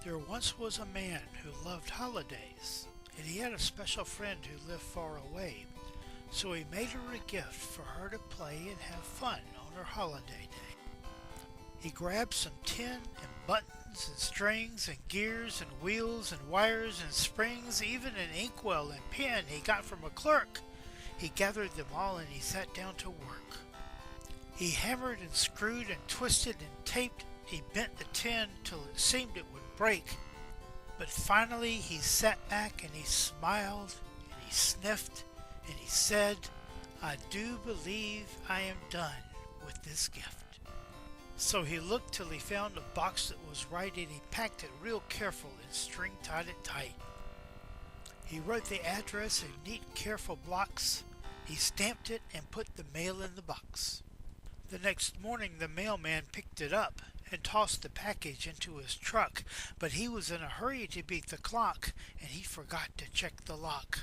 There once was a man who loved holidays, and he had a special friend who lived far away. So he made her a gift for her to play and have fun on her holiday day. He grabbed some tin and buttons and strings and gears and wheels and wires and springs, even an inkwell and pen he got from a clerk. He gathered them all and he sat down to work. He hammered and screwed and twisted and taped. He bent the tin till it seemed it would break. But finally he sat back and he smiled and he sniffed and he said, "I do believe I am done with this gift." So he looked till he found a box that was right and he packed it real careful and string-tied it tight. He wrote the address in neat, careful blocks. He stamped it and put the mail in the box. The next morning the mailman picked it up and tossed the package into his truck, but he was in a hurry to beat the clock, and he forgot to check the lock.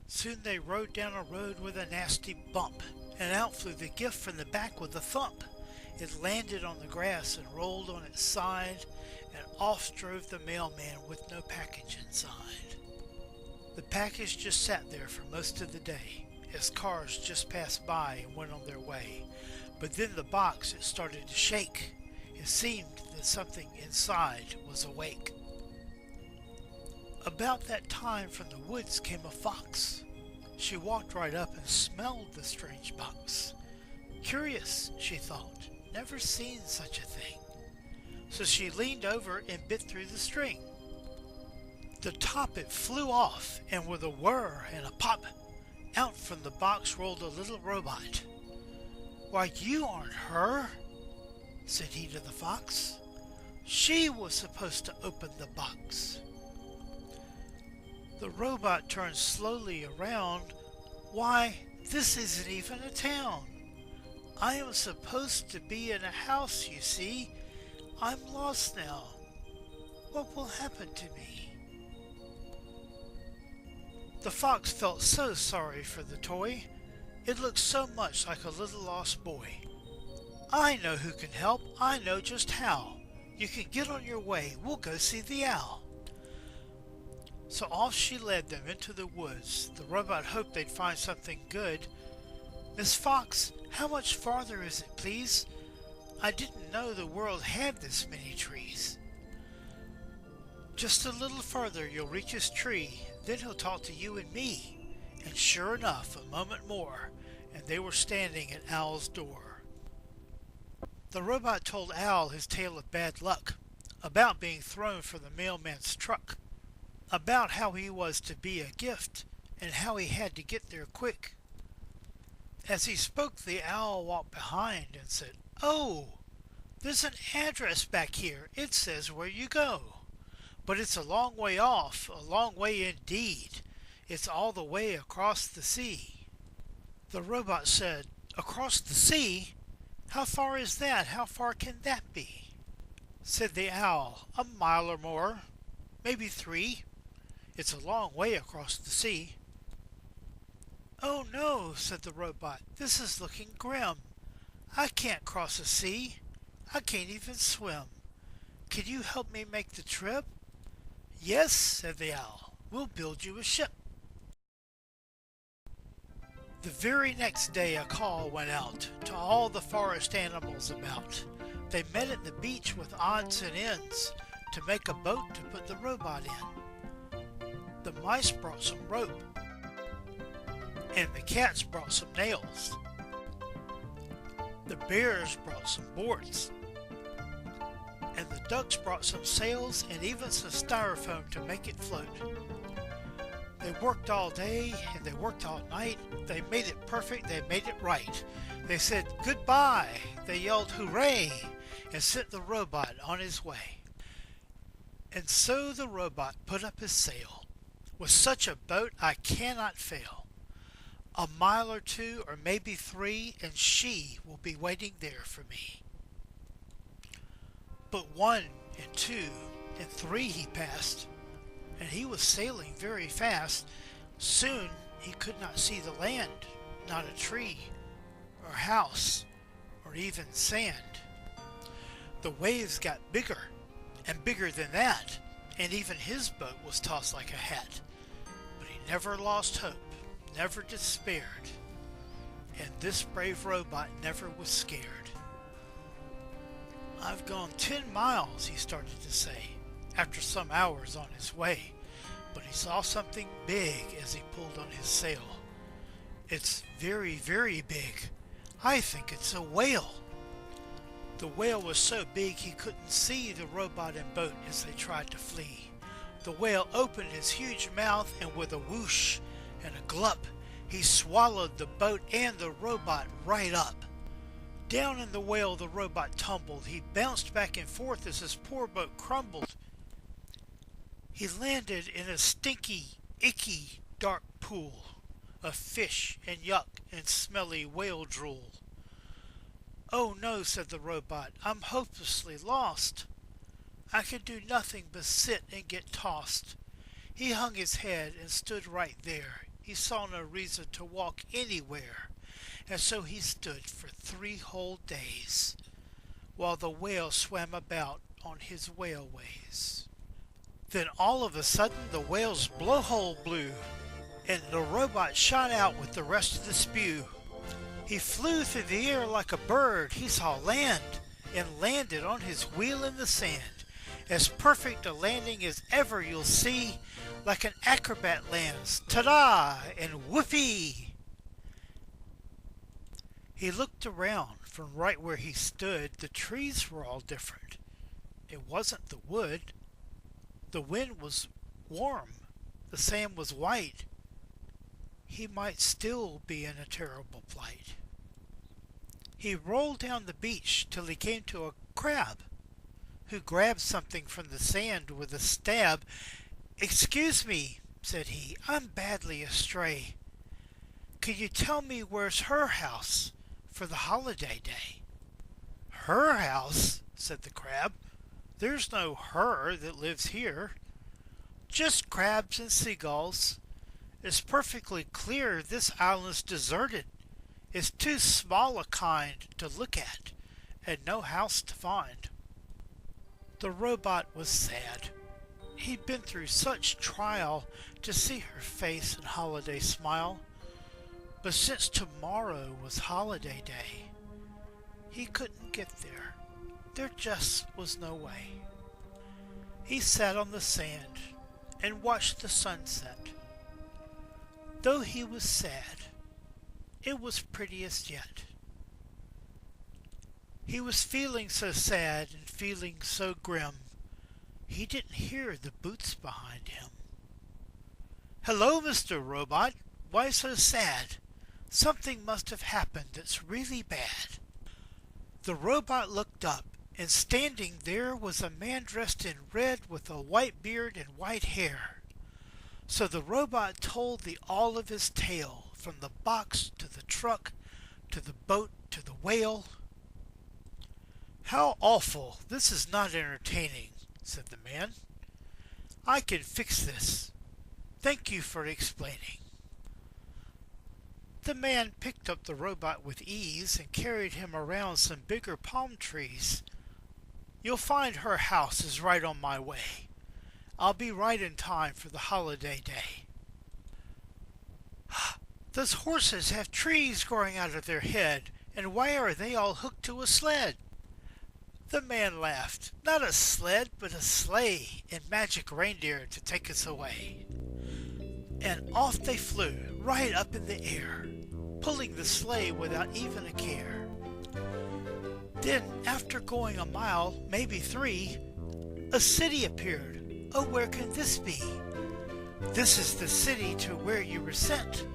Soon they rode down a road with a nasty bump, and out flew the gift from the back with a thump. It landed on the grass and rolled on its side, and off drove the mailman with no package inside. The package just sat there for most of the day, as cars just passed by and went on their way. But then the box, it started to shake. It seemed that something inside was awake. About that time from the woods came a fox. She walked right up and smelled the strange box. Curious, she thought, never seen such a thing. So she leaned over and bit through the string. The top it flew off, and with a whir and a pop, out from the box rolled a little robot. "Why, you aren't her," said he to the fox. "She was supposed to open the box." The robot turned slowly around. "Why, this isn't even a town. I am supposed to be in a house, you see. I'm lost now. What will happen to me?" The fox felt so sorry for the toy. It looked so much like a little lost boy. "I know who can help. I know just how. You can get on your way. We'll go see the owl." So off she led them into the woods. The robot hoped they'd find something good. "Miss Fox, how much farther is it, please? I didn't know the world had this many trees." "Just a little further you'll reach his tree. Then he'll talk to you and me." And sure enough, a moment more, and they were standing at Owl's door. The robot told Owl his tale of bad luck, about being thrown from the mailman's truck, about how he was to be a gift, and how he had to get there quick. As he spoke, the owl walked behind and said, "Oh, there's an address back here. It says where you go. But it's a long way off, a long way indeed. It's all the way across the sea." The robot said, "Across the sea? How far is that? How far can that be?" Said the owl, "A mile or more, maybe 3. It's a long way across the sea." "Oh no," said the robot, "this is looking grim. I can't cross the sea. I can't even swim. Can you help me make the trip?" "Yes," said the owl, "we'll build you a ship." The very next day a call went out to all the forest animals about. They met at the beach with odds and ends to make a boat to put the robot in. The mice brought some rope, and the cats brought some nails. The bears brought some boards, and the ducks brought some sails and even some styrofoam to make it float. They worked all day and they worked all night. They made it perfect. They made it right. They said goodbye. They yelled hooray and sent the robot on his way. And so the robot put up his sail. "With such a boat I cannot fail. A mile or 2 or maybe 3, and she will be waiting there for me." But 1 and 2 and 3 he passed, and he was sailing very fast. Soon he could not see the land, not a tree or house or even sand. The waves got bigger and bigger than that, and even his boat was tossed like a hat. But he never lost hope, never despaired, and this brave robot never was scared. "I've gone 10 miles, he started to say, after some hours on his way, but he saw something big as he pulled on his sail. "It's very, very big. I think it's a whale." The whale was so big he couldn't see the robot and boat as they tried to flee. The whale opened his huge mouth, and with a whoosh and a glup, he swallowed the boat and the robot right up. Down in the whale the robot tumbled. He bounced back and forth as his poor boat crumbled. He landed in a stinky, icky, dark pool of fish and yuck and smelly whale drool. "Oh no," said the robot, "I'm hopelessly lost. I can do nothing but sit and get tossed." He hung his head and stood right there. He saw no reason to walk anywhere, and so he stood for 3 whole days, while the whale swam about on his whaleways. Then all of a sudden the whale's blowhole blew, and the robot shot out with the rest of the spew. He flew through the air like a bird. He saw land and landed on his wheel in the sand. As perfect a landing as ever you'll see, like an acrobat lands, ta-da and whoopee. He looked around from right where he stood. The trees were all different. It wasn't the wood. The wind was warm. The sand was white. He might still be in a terrible plight. He rolled down the beach till he came to a crab, who grabbed something from the sand with a stab. "Excuse me," said he, "I'm badly astray. Could you tell me where's her house for the holiday day?" "Her house?" said the crab. "There's no her that lives here. Just crabs and seagulls. It's perfectly clear this island's deserted. It's too small a kind to look at, and no house to find." The robot was sad. He'd been through such trial to see her face and holiday smile. But since tomorrow was holiday day, he couldn't get there. There just was no way. He sat on the sand and watched the sunset. Though he was sad, it was prettiest yet. He was feeling so sad and feeling so grim, he didn't hear the boots behind him. "Hello, Mr. Robot. Why so sad? Something must have happened that's really bad." The robot looked up, and standing there was a man dressed in red with a white beard and white hair. So the robot told the all of his tale, from the box to the truck to the boat to the whale. "How awful! This is not entertaining," said the man. "I can fix this. Thank you for explaining." The man picked up the robot with ease and carried him around some bigger palm trees. "You'll find her house is right on my way. I'll be right in time for the holiday day." "Those horses have trees growing out of their head, and why are they all hooked to a sled?" The man laughed. "Not a sled, but a sleigh and magic reindeer to take us away." And off they flew, right up in the air, pulling the sleigh without even a care. Then, after going a mile, maybe 3, a city appeared. Oh, where can this be? This is the city to where you were sent,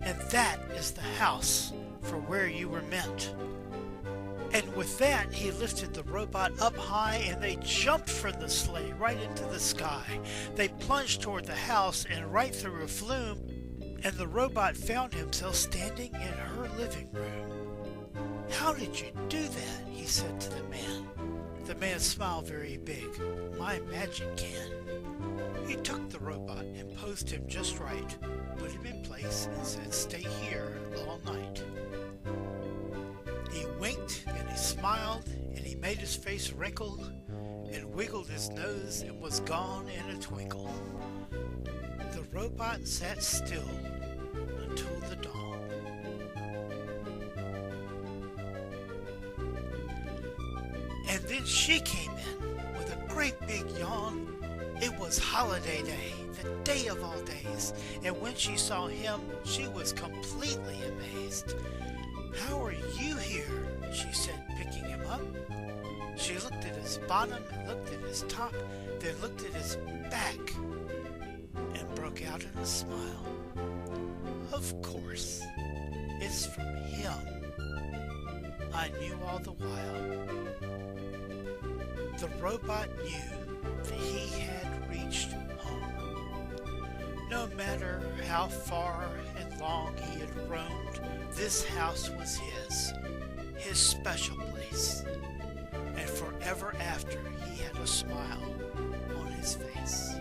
and that is the house for where you were meant. And with that, he lifted the robot up high, and they jumped from the sleigh right into the sky. They plunged toward the house and right through a flume, and the robot found himself standing in her living room. "How did you do that?" he said to the man. The man smiled very big. "My magic can." He took the robot and posed him just right, put him in place, and said, "Stay here all night." He winked and he smiled and he made his face wrinkle, and wiggled his nose and was gone in a twinkle. The robot sat still until the dawn. And then she came in with a great big yawn. It was holiday day, the day of all days, and when she saw him, she was completely amazed. "How are you here?" she said, picking him up. She looked at his bottom and looked at his top, then looked at his back and broke out in a smile. "Of course, it's from him. I knew all the while." The robot knew that he had reached home. No matter how far and long he had roamed, this house was his special place. And forever after, he had a smile on his face.